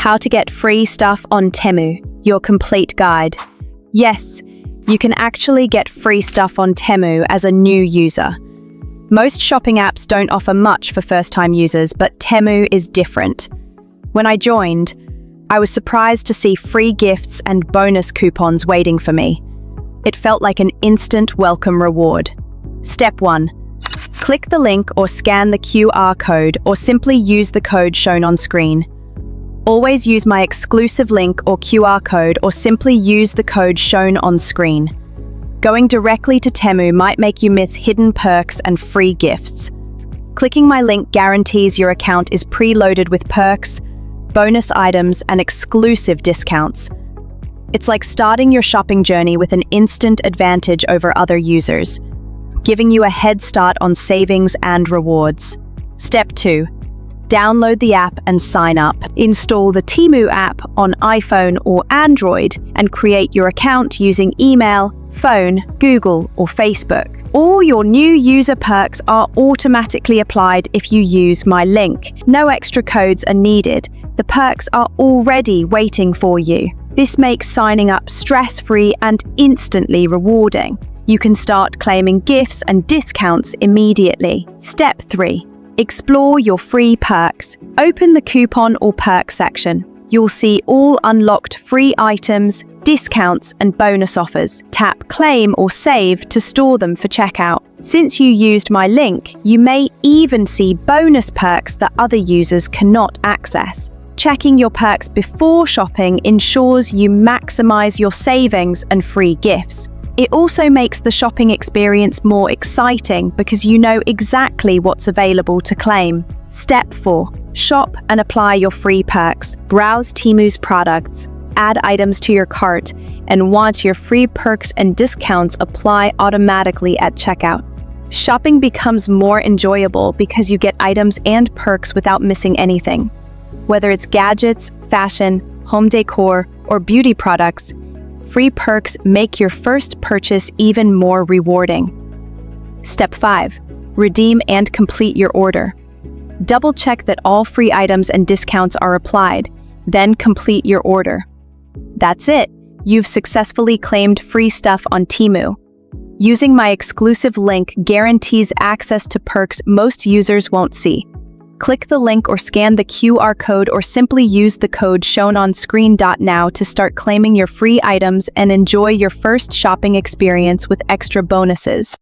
How to get free stuff on Temu, your complete guide. Yes, you can actually get free stuff on Temu as a new user. Most shopping apps don't offer much for first-time users, but Temu is different. When I joined, I was surprised to see free gifts and bonus coupons waiting for me. It felt like an instant welcome reward. Step 1. Click the link or scan the QR code, or simply use the code shown on screen. Always use my exclusive link or QR code, or simply use the code shown on screen. Going directly to Temu might make you miss hidden perks and free gifts. Clicking my link guarantees your account is preloaded with perks, bonus items, and exclusive discounts. It's like starting your shopping journey with an instant advantage over other users, giving you a head start on savings and rewards. Step 2. Download the app and sign up. Install the Temu app on iPhone or Android and create your account using email, phone, Google, or Facebook. All your new user perks are automatically applied if you use my link. No extra codes are needed. The perks are already waiting for you. This makes signing up stress-free and instantly rewarding. You can start claiming gifts and discounts immediately. Step 3. Explore your free perks. Open the coupon or perk section. You'll see all unlocked free items, discounts, and bonus offers. Tap Claim or Save to store them for checkout. Since you used my link, you may even see bonus perks that other users cannot access. Checking your perks before shopping ensures you maximize your savings and free gifts. It also makes the shopping experience more exciting because you know exactly what's available to claim. Step 4. Shop and apply your free perks. Browse Temu's products, add items to your cart, and watch your free perks and discounts apply automatically at checkout. Shopping becomes more enjoyable because you get items and perks without missing anything. Whether it's gadgets, fashion, home decor, or beauty products, free perks make your first purchase even more rewarding. Step 5. Redeem and complete your order. Double-check that all free items and discounts are applied, then complete your order. That's it. You've successfully claimed free stuff on Temu. Using my exclusive link guarantees access to perks most users won't see. Click the link or scan the QR code, or simply use the code shown on screen. Now to start claiming your free items and enjoy your first shopping experience with extra bonuses.